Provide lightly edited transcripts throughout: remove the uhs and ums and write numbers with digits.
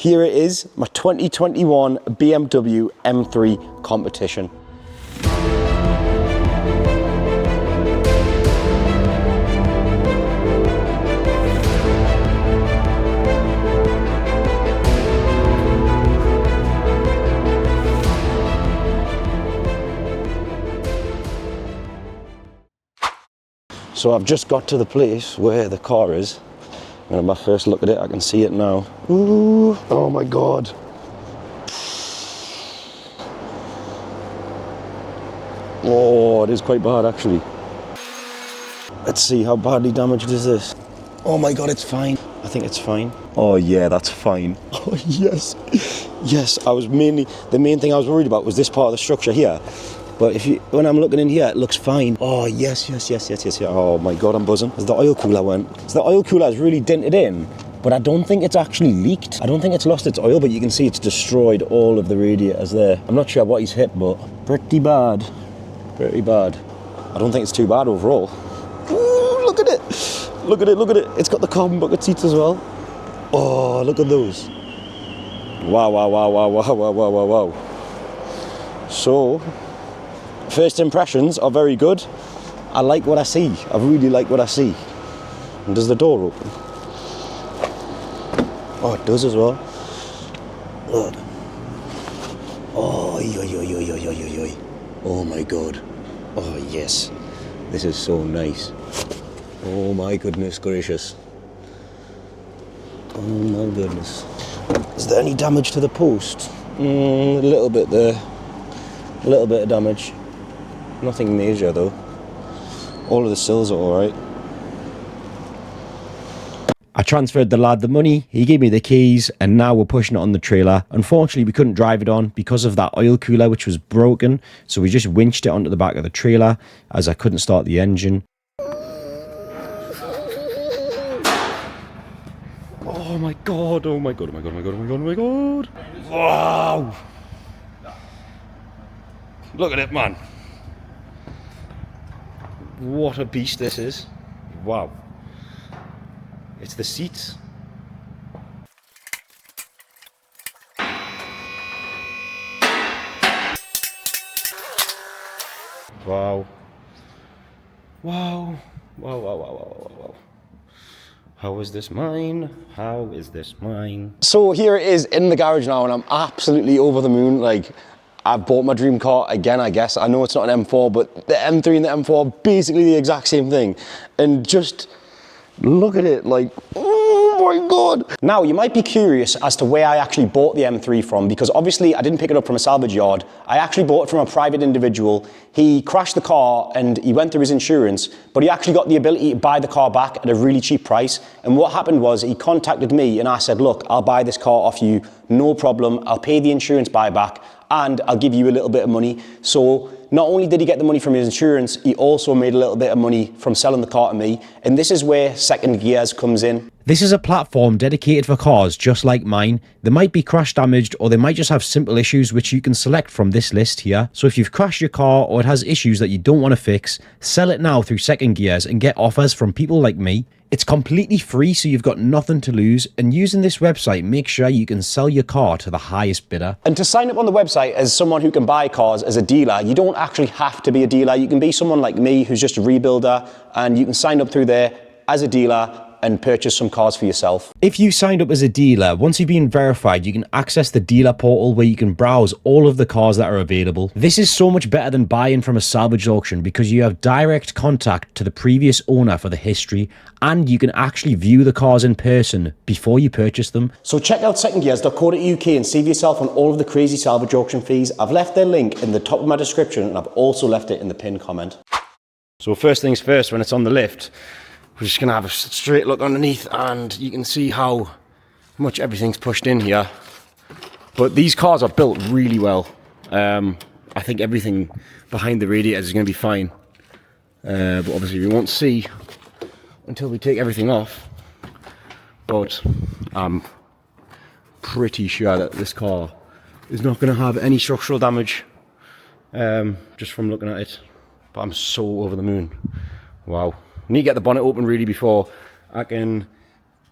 here it is, my 2021 BMW M3 competition. So I've just got to the place where the car is. And at my first look at it, I can see it now. Ooh, oh my God. Oh, it is quite bad actually. Let's see, how badly damaged is this? Oh my God, it's fine. I think it's fine. Oh yeah, that's fine. Oh yes. Yes, the main thing I was worried about was this part of the structure here. But when I'm looking in here, it looks fine. Oh, yes. Oh my God, I'm buzzing. As the oil cooler went. So the oil cooler is really dented in, but I don't think it's actually leaked. I don't think it's lost its oil, but you can see it's destroyed all of the radiators there. I'm not sure what he's hit, but pretty bad. Pretty bad. I don't think it's too bad overall. Ooh, look at it. Look at it, look at it. It's got the carbon bucket seats as well. Oh, look at those. Wow. So, first impressions are very good. I like what I see. I really like what I see. And does the door open? Oh, it does as well. Look. Oh, oi. Oh my God. Oh yes. This is so nice. Oh my goodness gracious. Oh my goodness. Is there any damage to the post? A little bit there. A little bit of damage. Nothing major though. All of the sills are alright. I transferred the lad the money, he gave me the keys, and now we're pushing it on the trailer. Unfortunately, we couldn't drive it on because of that oil cooler, which was broken. So we just winched it onto the back of the trailer as I couldn't start the engine. Oh my God, oh my God, oh my God, oh my God, oh my God, oh my God. Wow. Look at it, man. What a beast this is. Wow. It's the seats. Wow. Wow. Wow. How is this mine? How is this mine? So here it is in the garage now, and I'm absolutely over the moon. Like, I've bought my dream car again, I guess. I know it's not an M4, but the M3 and the M4 are basically the exact same thing. And just look at it, like, oh my God. Now, you might be curious as to where I actually bought the M3 from, because obviously I didn't pick it up from a salvage yard. I actually bought it from a private individual. He crashed the car and he went through his insurance, but he actually got the ability to buy the car back at a really cheap price. And what happened was he contacted me and I said, look, I'll buy this car off you, no problem. I'll pay the insurance buyback and I'll give you a little bit of money. So not only did he get the money from his insurance, he also made a little bit of money from selling the car to me. And this is where Second Gears comes in. This is a platform dedicated for cars just like mine. They might be crash damaged or they might just have simple issues which you can select from this list here. So if you've crashed your car or it has issues that you don't want to fix, sell it now through Second Gears and get offers from people like me. It's completely free, so you've got nothing to lose, and using this website, make sure you can sell your car to the highest bidder. And to sign up on the website as someone who can buy cars as a dealer, you don't actually have to be a dealer. You can be someone like me who's just a rebuilder, and you can sign up through there as a dealer and purchase some cars for yourself. If you signed up as a dealer, once you've been verified, you can access the dealer portal where you can browse all of the cars that are available. This is so much better than buying from a salvage auction because you have direct contact to the previous owner for the history, and you can actually view the cars in person before you purchase them. So check out secondgears.co.uk and save yourself on all of the crazy salvage auction fees. I've left their link in the top of my description, and I've also left it in the pinned comment. So first things first, when it's on the lift, we're just going to have a straight look underneath, and you can see how much everything's pushed in here. But these cars are built really well. I think everything behind the radiators is going to be fine. But obviously we won't see until we take everything off. But I'm pretty sure that this car is not going to have any structural damage, just from looking at it. But I'm so over the moon. Wow. I need to get the bonnet open really before I can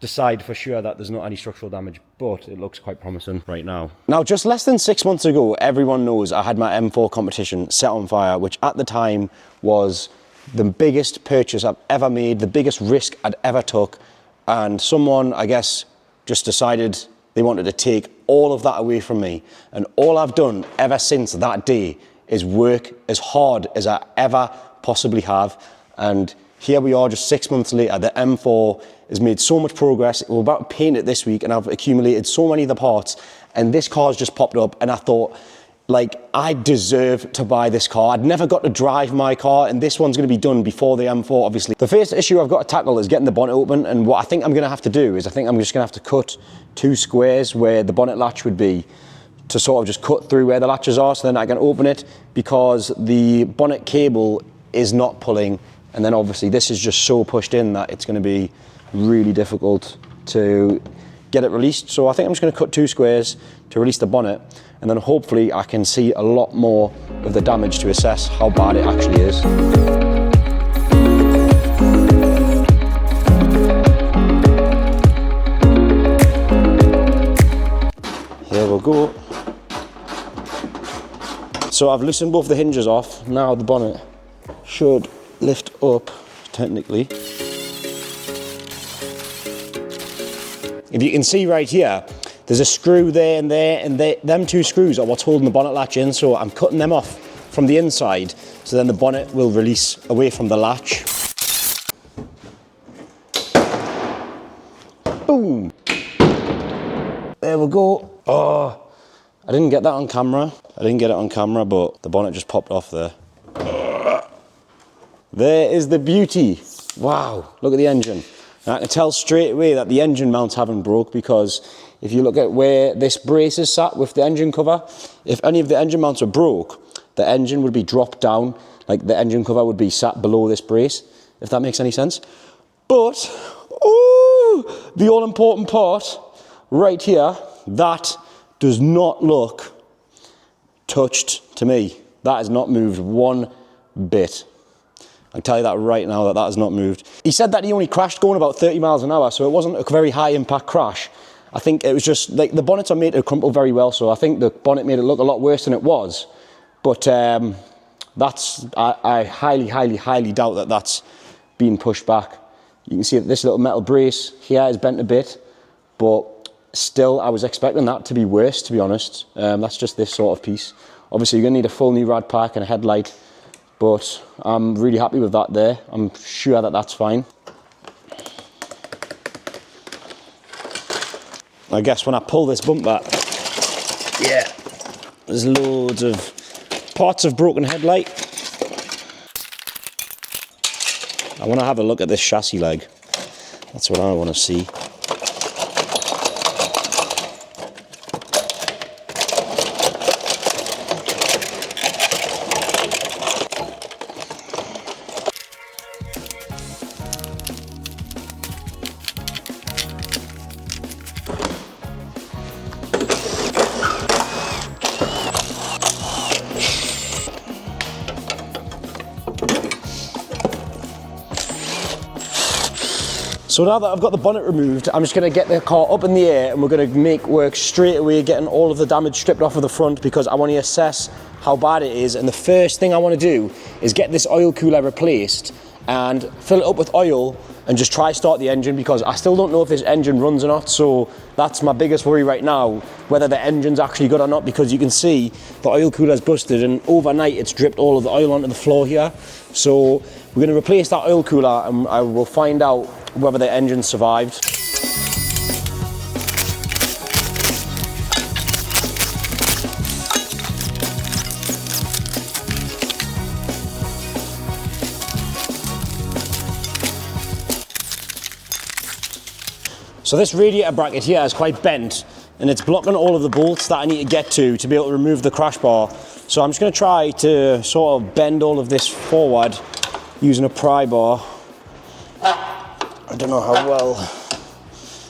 decide for sure that there's not any structural damage. but it looks quite promising right now. Now, just less than 6 months ago, everyone knows I had my M4 competition set on fire, which at the time was the biggest purchase I've ever made, the biggest risk I'd ever took. And someone, I guess, just decided they wanted to take all of that away from me. And all I've done ever since that day is work as hard as I ever possibly have. And here we are just 6 months later. The M4 has made so much progress. We're about to paint it this week and I've accumulated so many of the parts, and this car's just popped up, and I thought, like, I deserve to buy this car. I'd never got to drive my car, and this one's gonna be done before the M4, obviously. The first issue I've got to tackle is getting the bonnet open, and what I think I'm gonna have to do is I think I'm just gonna have to cut 2 squares where the bonnet latch would be, to sort of just cut through where the latches are, so then I can open it, because the bonnet cable is not pulling, and then obviously this is just so pushed in that it's gonna be really difficult to get it released. So I think I'm just gonna cut 2 squares to release the bonnet, and then hopefully I can see a lot more of the damage to assess how bad it actually is. Here we'll go. So I've loosened both the hinges off. Now the bonnet should lift up, technically. If you can see right here, there's a screw there and there, and them 2 screws are what's holding the bonnet latch in, so I'm cutting them off from the inside, so then the bonnet will release away from the latch. Boom! There we go. Oh, I didn't get that on camera. I didn't get it on camera, but the bonnet just popped off there. There is the beauty. Wow, look at the engine. And I can tell straight away that the engine mounts haven't broke, because if you look at where this brace is sat with the engine cover, if any of the engine mounts were broke, the engine would be dropped down, like the engine cover would be sat below this brace, if that makes any sense. But, ooh, the all important part right here, that does not look touched to me. That has not moved one bit. I can tell you that right now, that has not moved. He said that he only crashed going about 30 miles an hour, so it wasn't a very high impact crash. I think it was just, like, the bonnets are made to crumple very well, so I think the bonnet made it look a lot worse than it was. But I highly, highly, highly doubt that that's being pushed back. You can see that this little metal brace here is bent a bit, but still, I was expecting that to be worse, to be honest. That's just this sort of piece. Obviously, you're gonna need a full new rad pack and a headlight, but I'm really happy with that there. I'm sure that that's fine. I guess when I pull this bumper, yeah, there's loads of parts of broken headlight. I want to have a look at this chassis leg. That's what I want to see. So now that I've got the bonnet removed, I'm just gonna get the car up in the air and we're gonna make work straight away getting all of the damage stripped off of the front, because I want to assess how bad it is. And the first thing I want to do is get this oil cooler replaced and fill it up with oil and just try start the engine, because I still don't know if this engine runs or not. So that's my biggest worry right now, whether the engine's actually good or not, because you can see the oil cooler's busted and overnight it's dripped all of the oil onto the floor here. So we're going to replace that oil cooler and I will find out whether the engine survived. So this radiator bracket here is quite bent and it's blocking all of the bolts that I need to get to be able to remove the crash bar. So I'm just going to try to sort of bend all of this forward using a pry bar. I don't know how well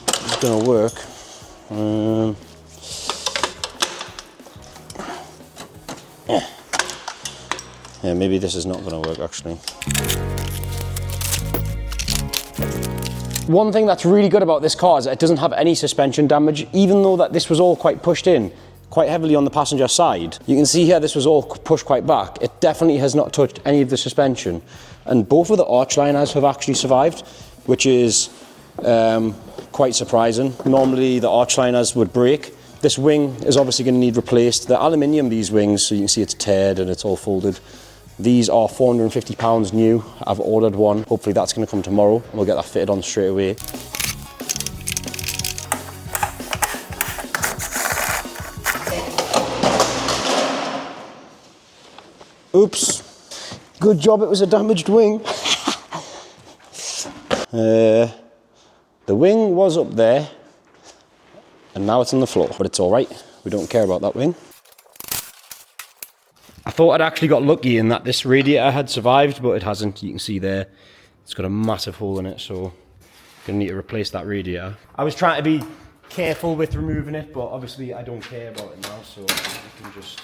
it's going to work. Yeah, maybe this is not going to work actually. One thing that's really good about this car is it doesn't have any suspension damage, even though that this was all quite pushed in quite heavily on the passenger side. You can see here this was all pushed quite back. It definitely has not touched any of the suspension. And both of the arch liners have actually survived, which is quite surprising. Normally the arch liners would break. This wing is obviously going to need replaced. They're aluminium, these wings, so you can see it's teared and it's all folded. These are £450 new. I've ordered one. Hopefully that's going to come tomorrow and we'll get that fitted on straight away. Oops. Good job it was a damaged wing. The wing was up there and now it's on the floor, but it's all right. We don't care about that wing. I thought I'd actually got lucky in that this radiator had survived, but it hasn't. You can see there, it's got a massive hole in it, so I'm gonna need to replace that radiator. I was trying to be careful with removing it, but obviously I don't care about it now, so I can just...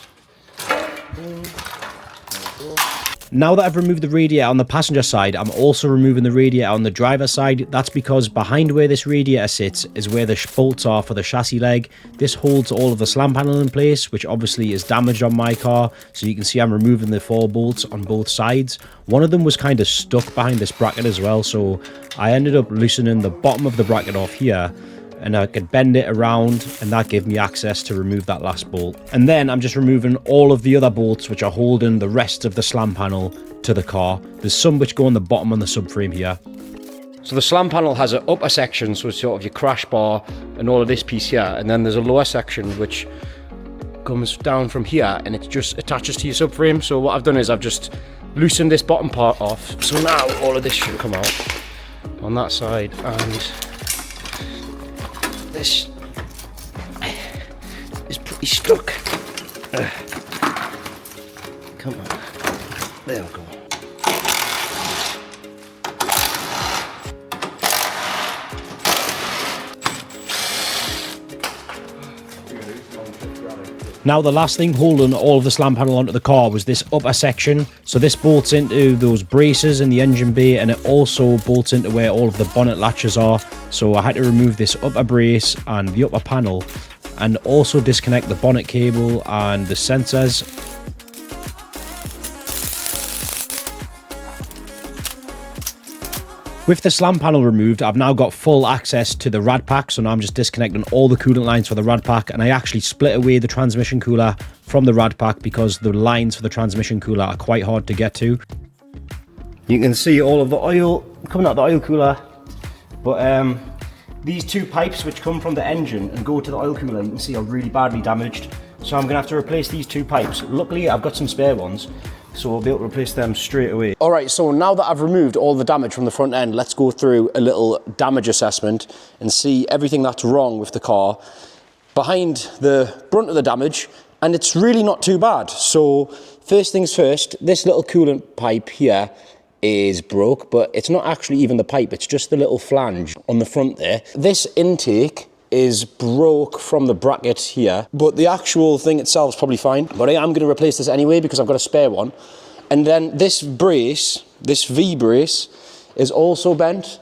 Now that I've removed the radiator on the passenger side, I'm also removing the radiator on the driver's side. That's because behind where this radiator sits is where the bolts are for the chassis leg. This holds all of the slam panel in place, which obviously is damaged on my car. So you can see I'm removing the 4 bolts on both sides. One of them was kind of stuck behind this bracket as well, so I ended up loosening the bottom of the bracket off here, and I could bend it around, and that gave me access to remove that last bolt. And then I'm just removing all of the other bolts which are holding the rest of the slam panel to the car. There's some which go on the bottom on the subframe here. So the slam panel has an upper section, so it's sort of your crash bar and all of this piece here, and then there's a lower section which comes down from here and it just attaches to your subframe. So what I've done is I've just loosened this bottom part off, so now all of this should come out on that side, and this is pretty stuck. Come on, there we go. Now the last thing holding all of the slam panel onto the car was this upper section. So this bolts into those braces in the engine bay, and it also bolts into where all of the bonnet latches are. So I had to remove this upper brace and the upper panel, and also disconnect the bonnet cable and the sensors. With the slam panel removed, I've now got full access to the rad pack, so now I'm just disconnecting all the coolant lines for the rad pack, and I actually split away the transmission cooler from the rad pack because the lines for the transmission cooler are quite hard to get to. You can see all of the oil coming out of the oil cooler, but these 2 pipes which come from the engine and go to the oil cooler, you can see are really badly damaged. So I'm going to have to replace these 2 pipes. Luckily I've got some spare ones, so we'll be able to replace them straight away. All right, so now that I've removed all the damage from the front end, let's go through a little damage assessment and see everything that's wrong with the car behind the brunt of the damage, and it's really not too bad. So first things first, this little coolant pipe here is broke, but it's not actually even the pipe, it's just the little flange on the front there. This intake is broke from the bracket here, but the actual thing itself is probably fine. But I am going to replace this anyway because I've got a spare one. And then this brace, this V brace, is also bent,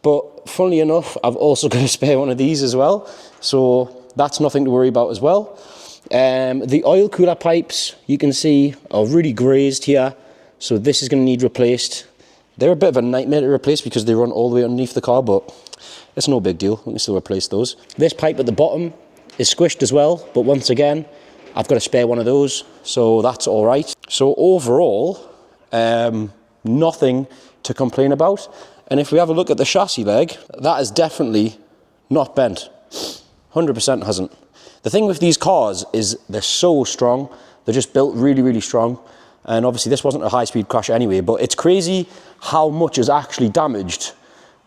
but funnily enough, I've also got a spare one of these as well, so that's nothing to worry about as well. The oil cooler pipes, you can see, are really grazed here, so this is going to need replaced. They're a bit of a nightmare to replace because they run all the way underneath the car, but it's no big deal, we can still replace those. This pipe at the bottom is squished as well, but once again, I've got a spare one of those, so that's all right. So overall, nothing to complain about. And if we have a look at the chassis leg, that is definitely not bent. 100% hasn't. The thing with these cars is they're so strong. They're just built really, really strong. And obviously this wasn't a high-speed crash anyway, but it's crazy how much is actually damaged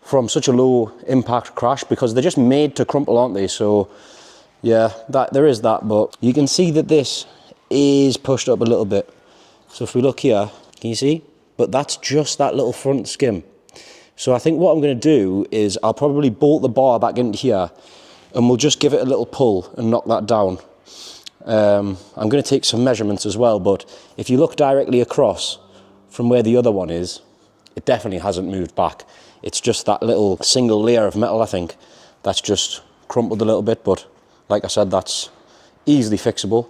from such a low impact crash, because they're just made to crumple, aren't they? So yeah, there is that, but you can see that this is pushed up a little bit. So if we look here, can you see? But that's just that little front skim. So I think what I'm going to do is I'll probably bolt the bar back into here and we'll just give it a little pull and knock that down. I'm going to take some measurements as well, but if you look directly across from where the other one is, it definitely hasn't moved back. It's just that little single layer of metal, I think, that's just crumpled a little bit, but like I said, that's easily fixable.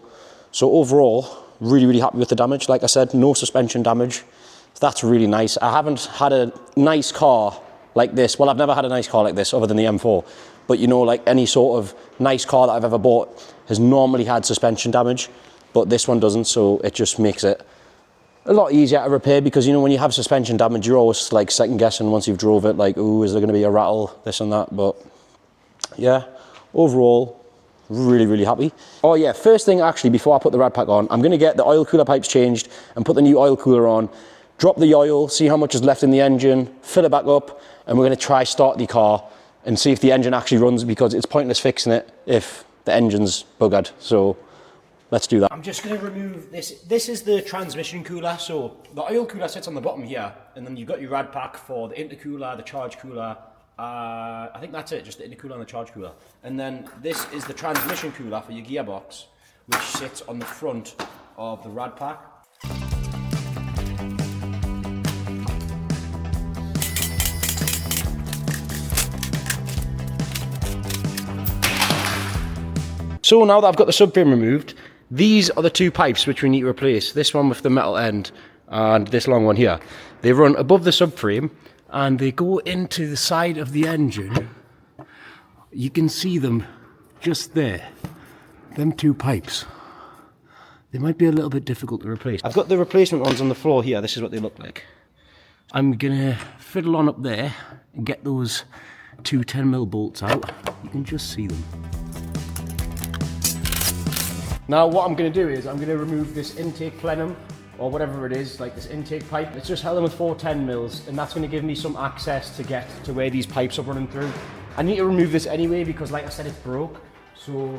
So overall, really, really happy with the damage. Like I said, no suspension damage. That's really nice. I haven't had a nice car like this. Well, I've never had a nice car like this other than the M4. But you know, like any sort of nice car that I've ever bought has normally had suspension damage, but this one doesn't, so it just makes it a lot easier to repair, because you know, when you have suspension damage, you're always like second guessing once you've drove it, like, ooh, is there going to be a rattle, this and that. But yeah, overall, really, really happy. Oh yeah, first thing actually, before I put the rad pack on, I'm going to get the oil cooler pipes changed and put the new oil cooler on, drop the oil, see how much is left in the engine, fill it back up, and we're going to try start the car and see if the engine actually runs, because it's pointless fixing it if the engine's buggered. So let's do that. I'm just going to remove this. This is the transmission cooler. So the oil cooler sits on the bottom here, and then you've got your rad pack for the intercooler, the charge cooler. I think that's it, just the intercooler and the charge cooler. And then this is the transmission cooler for your gearbox, which sits on the front of the rad pack. So now that I've got the subframe removed, these are the two pipes which we need to replace. This one with the metal end and this long one here. They run above the subframe and they go into the side of the engine. You can see them just there. Them two pipes. They might be a little bit difficult to replace. I've got the replacement ones on the floor here. This is what they look like. I'm gonna fiddle on up there and get those two 10mm bolts out. You can just see them. Now what I'm going to do is I'm going to remove this intake plenum, or whatever it is, like this intake pipe. It's just held in with 4 10mm, and that's going to give me some access to get to where these pipes are running through. I need to remove this anyway because, like I said, it's broke. So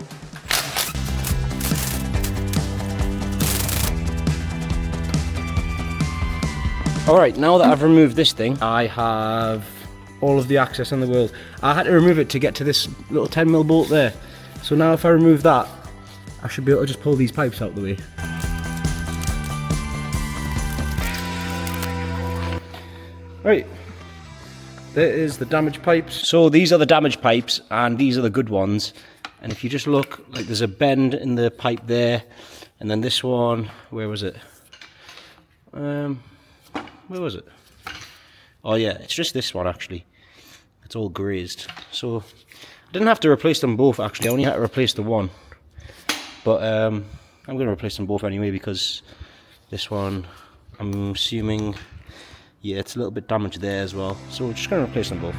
alright, now that I've removed this thing, I have all of the access in the world. I had to remove it to get to this little 10mm bolt there. So now if I remove that, I should be able to just pull these pipes out the way. Right, there is the damaged pipes. So these are the damaged pipes and these are the good ones. And if you just look, like there's a bend in the pipe there. And then this one, where was it? Where was it? Oh yeah, it's just this one actually. It's all grazed. So I didn't have to replace them both actually, I only had to replace the one. But I'm going to replace them both anyway, because this one, I'm assuming, yeah, it's a little bit damaged there as well. So we're just going to replace them both.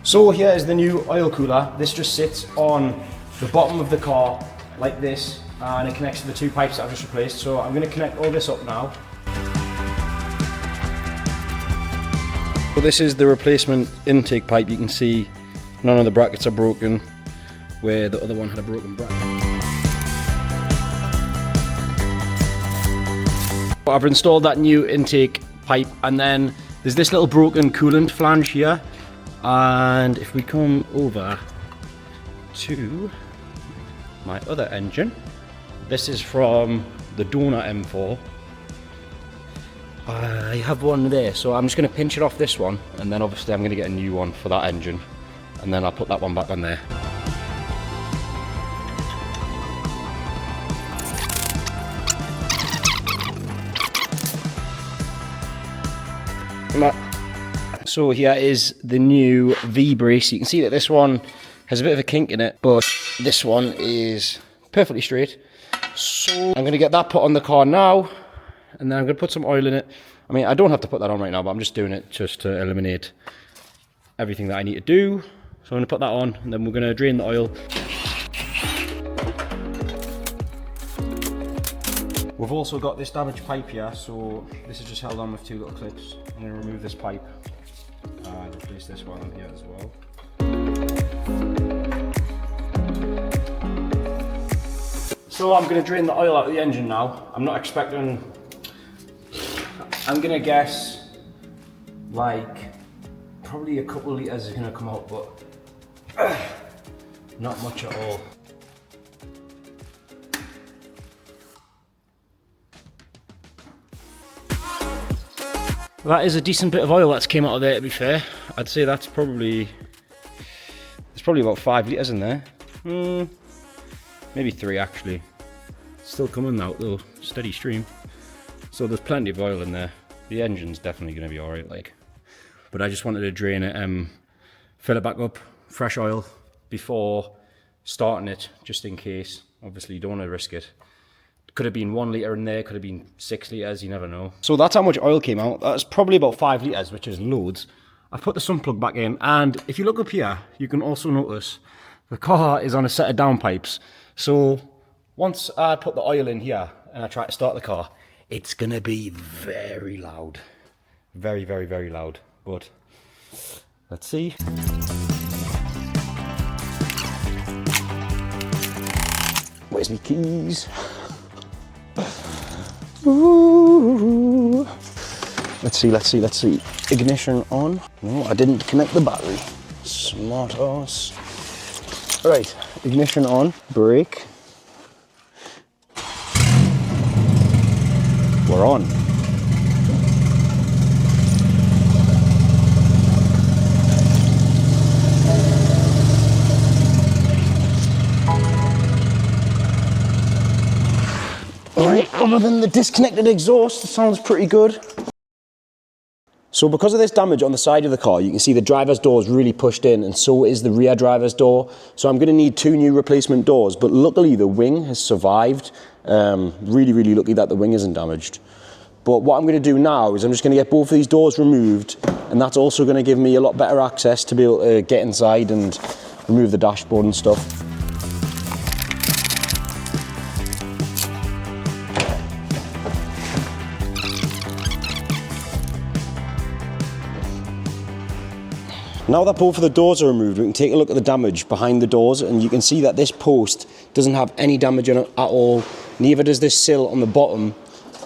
So here is the new oil cooler. This just sits on the bottom of the car like this, and it connects to the two pipes that I've just replaced. So I'm going to connect all this up now. So this is the replacement intake pipe. You can see none of the brackets are broken, where the other one had a broken bracket. I've installed that new intake pipe, and then there's this little broken coolant flange here. And if we come over to my other engine, this is from the donor M4. I have one there, so I'm just going to pinch it off this one, and then obviously I'm going to get a new one for that engine, and then I'll put that one back on there. So here is the new V-brace. You can see that this one has a bit of a kink in it, but this one is perfectly straight. So I'm going to get that put on the car now, and then I'm going to put some oil in it. I mean, I don't have to put that on right now, but I'm just doing it just to eliminate everything that I need to do. So I'm going to put that on, and then we're going to drain the oil. We've also got this damaged pipe here, so this is just held on with 2 little clips. I'm going to remove this pipe and replace this one on here as well. So I'm going to drain the oil out of the engine now. I'm not expecting, I'm going to guess like probably a couple of litres is going to come out, but not much at all. That is a decent bit of oil that's came out of there, to be fair. I'd say that's probably... There's probably about 5 litres in there. Maybe 3 actually. Still coming out though, steady stream. So there's plenty of oil in there. The engine's definitely going to be alright, like. But I just wanted to drain it, fill it back up, fresh oil, before starting it, just in case. Obviously you don't want to risk it. Could have been 1 litre in there, could have been 6 litres, you never know. So that's how much oil came out. That's probably about 5 litres, which is loads. I've put the sump plug back in, and if you look up here, you can also notice the car is on a set of downpipes. So once I put the oil in here and I try to start the car, it's gonna be very loud. Very, very, very loud. But let's see. Where's my keys? Ooh. Let's see. Ignition on. No, I didn't connect the battery. Smart ass. Right, ignition on. Brake. We're on. Alright, other than the disconnected exhaust, it sounds pretty good. So because of this damage on the side of the car, you can see the driver's door is really pushed in, and so is the rear driver's door. So I'm going to need 2 new replacement doors, but luckily the wing has survived. Really, really lucky that the wing isn't damaged. But what I'm going to do now is I'm just going to get both of these doors removed, and that's also going to give me a lot better access to be able to get inside and remove the dashboard and stuff. Now that both of the doors are removed, we can take a look at the damage behind the doors, and you can see that this post doesn't have any damage on it at all. Neither does this sill on the bottom,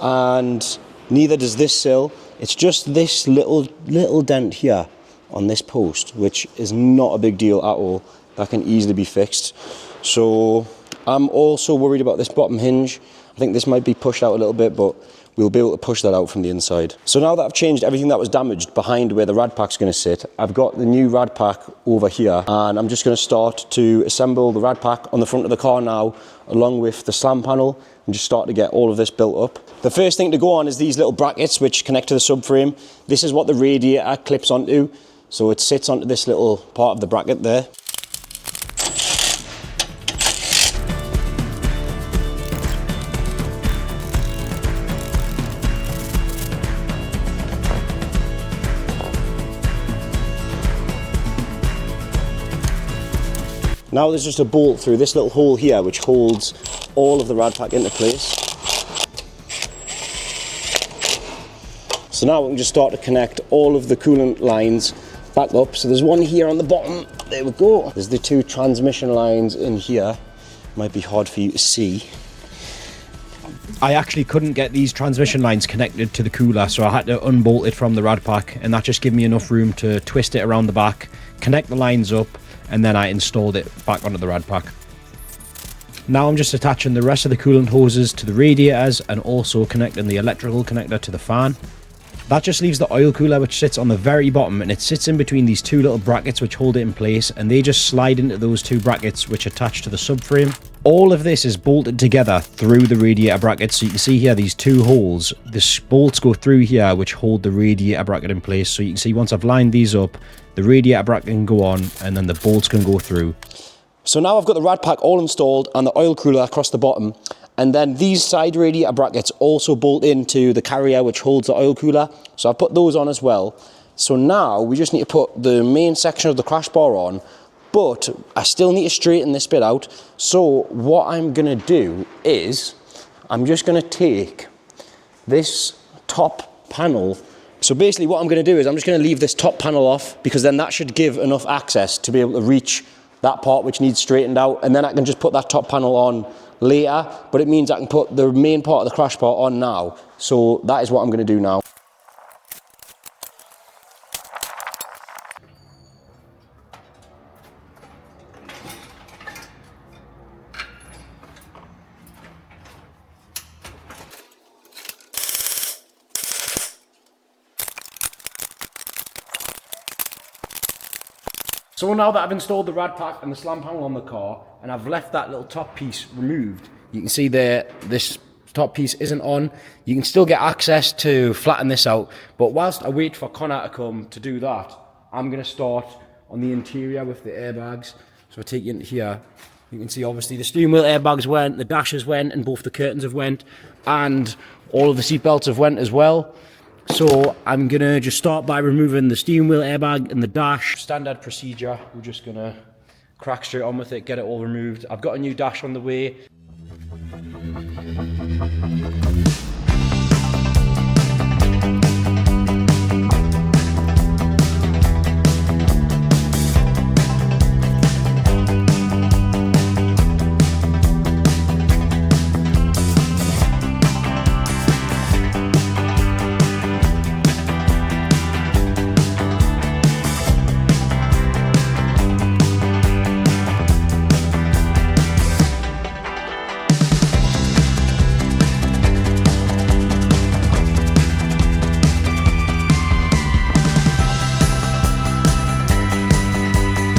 and neither does this sill. It's just this little dent here on this post, which is not a big deal at all. That can easily be fixed. So I'm also worried about this bottom hinge. I think this might be pushed out a little bit, but we'll be able to push that out from the inside. So now that I've changed everything that was damaged behind where the rad pack's going to sit, I've got the new rad pack over here, and I'm just going to start to assemble the rad pack on the front of the car now, along with the slam panel, and just start to get all of this built up. The first thing to go on is these little brackets which connect to the subframe. This is what the radiator clips onto, so it sits onto this little part of the bracket there. Now there's just a bolt through this little hole here which holds all of the rad pack into place. So now we can just start to connect all of the coolant lines back up. So there's one here on the bottom, there we go. There's the 2 transmission lines in here. Might be hard for you to see. I actually couldn't get these transmission lines connected to the cooler, so I had to unbolt it from the rad pack, and that just gave me enough room to twist it around the back, connect the lines up, and then I installed it back onto the rad pack. Now I'm just attaching the rest of the coolant hoses to the radiators and also connecting the electrical connector to the fan. That just leaves the oil cooler, which sits on the very bottom, and it sits in between these 2 little brackets which hold it in place, and they just slide into those 2 brackets which attach to the subframe. All of this is bolted together through the radiator brackets, so you can see here these 2 holes. The bolts go through here which hold the radiator bracket in place, so you can see once I've lined these up, the radiator bracket can go on and then the bolts can go through. So now I've got the rad pack all installed and the oil cooler across the bottom, and then these side radiator brackets also bolt into the carrier which holds the oil cooler, so I've put those on as well. So now we just need to put the main section of the crash bar on, but I still need to straighten this bit out. So what I'm going to do is I'm just going to take this top panel. So basically what I'm going to do is I'm just going to leave this top panel off, because then that should give enough access to be able to reach that part which needs straightened out, and then I can just put that top panel on later, but it means I can put the main part of the crash bar on now. So that is what I'm going to do now. So now that I've installed the rad pack and the slam panel on the car, and I've left that little top piece removed, you can see there, this top piece isn't on. You can still get access to flatten this out, but whilst I wait for Connor to come to do that, I'm gonna start on the interior with the airbags. So I take you into here. You can see obviously the steering wheel airbags went, the dashers went, and both the curtains have went, and all of the seat belts have went as well. So I'm gonna just start by removing the steering wheel airbag and the dash. Standard procedure, we're just gonna crack straight on with it, get it all removed. I've got a new dash on the way.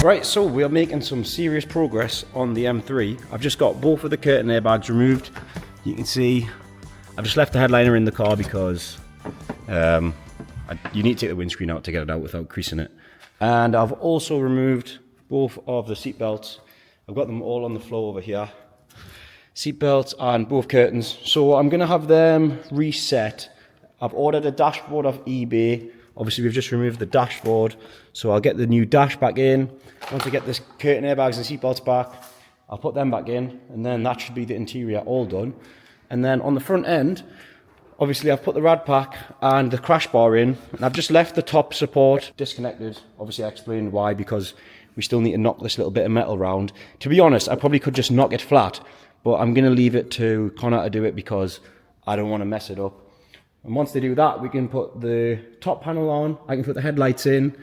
Right, so we're making some serious progress on the M3. I've just got both of the curtain airbags removed. You can see I've just left the headliner in the car because you need to take the windscreen out to get it out without creasing it. And I've also removed both of the seat belts. I've got them all on the floor over here. Seat belts and both curtains. So I'm gonna have them reset. I've ordered a dashboard off eBay. Obviously, we've just removed the dashboard, so I'll get the new dash back in. Once I get this curtain airbags and seatbelts back, I'll put them back in, and then that should be the interior all done. And then on the front end, obviously I've put the rad pack and the crash bar in, and I've just left the top support disconnected. Obviously I explained why, because we still need to knock this little bit of metal round. To be honest, I probably could just knock it flat, but I'm gonna leave it to Connor to do it because I don't wanna mess it up. And once they do that, we can put the top panel on, I can put the headlights in.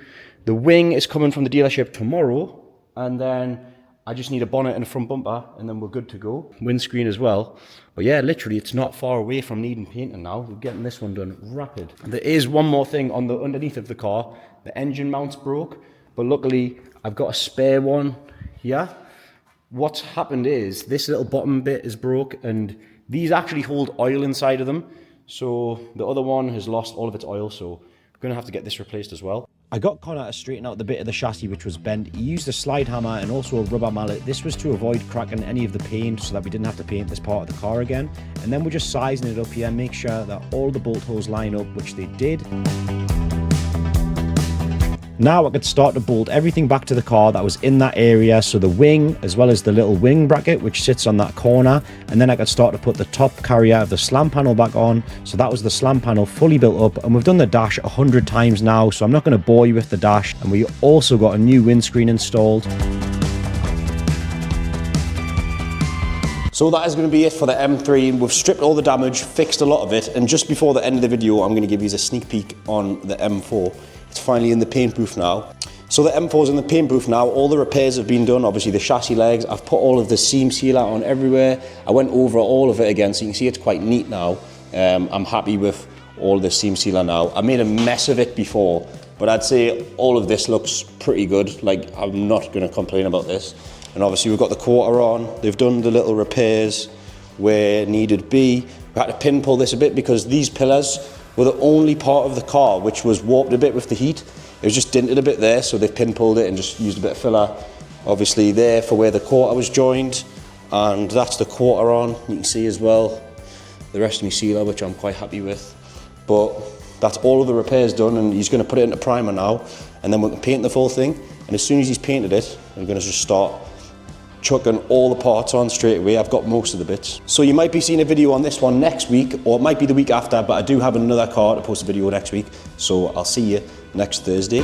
The wing is coming from the dealership tomorrow, and then I just need a bonnet and a front bumper, and then we're good to go. Windscreen as well. But yeah, literally, it's not far away from needing painting now. We're getting this one done rapid. There is one more thing on the underneath of the car. The engine mounts broke, but luckily, I've got a spare one here. What's happened is, this little bottom bit is broke, and these actually hold oil inside of them. So the other one has lost all of its oil, so we're gonna have to get this replaced as well. I got Connor to straighten out the bit of the chassis which was bent. He used a slide hammer and also a rubber mallet. This was to avoid cracking any of the paint so that we didn't have to paint this part of the car again. And then we're just sizing it up here, make sure that all the bolt holes line up, which they did. Now I could start to bolt everything back to the car that was in that area, so the wing as well as the little wing bracket which sits on that corner, and then I could start to put the top carrier of the slam panel back on. So that was the slam panel fully built up, and we've done the dash 100 times now, so I'm not going to bore you with the dash. And we also got a new windscreen installed. So that is going to be it for the M3. We've stripped all the damage, fixed a lot of it, and just before the end of the video, I'm going to give you a sneak peek on the M4. It's finally in the paint booth now. So the M4's in the paint booth now. All the repairs have been done. Obviously the chassis legs, I've put all of the seam sealer on everywhere. I went over all of it again, so you can see it's quite neat now. I'm happy with all the seam sealer now. I made a mess of it before, but I'd say all of this looks pretty good. Like, I'm not gonna complain about this. And obviously we've got the quarter on. They've done the little repairs where needed be. We had to pin pull this a bit because these pillars were the only part of the car which was warped a bit with the heat. It was just dinted a bit there, so they've pin pulled it and just used a bit of filler. Obviously there for where the quarter was joined, and that's the quarter on. You can see as well the rest of my sealer, which I'm quite happy with. But that's all of the repairs done, and he's going to put it into primer now, and then we can paint the full thing. And as soon as he's painted it, we're going to just start chucking all the parts on straight away. I've got most of the bits. So you might be seeing a video on this one next week, or it might be the week after, but I do have another car to post a video next week. So I'll see you next Thursday.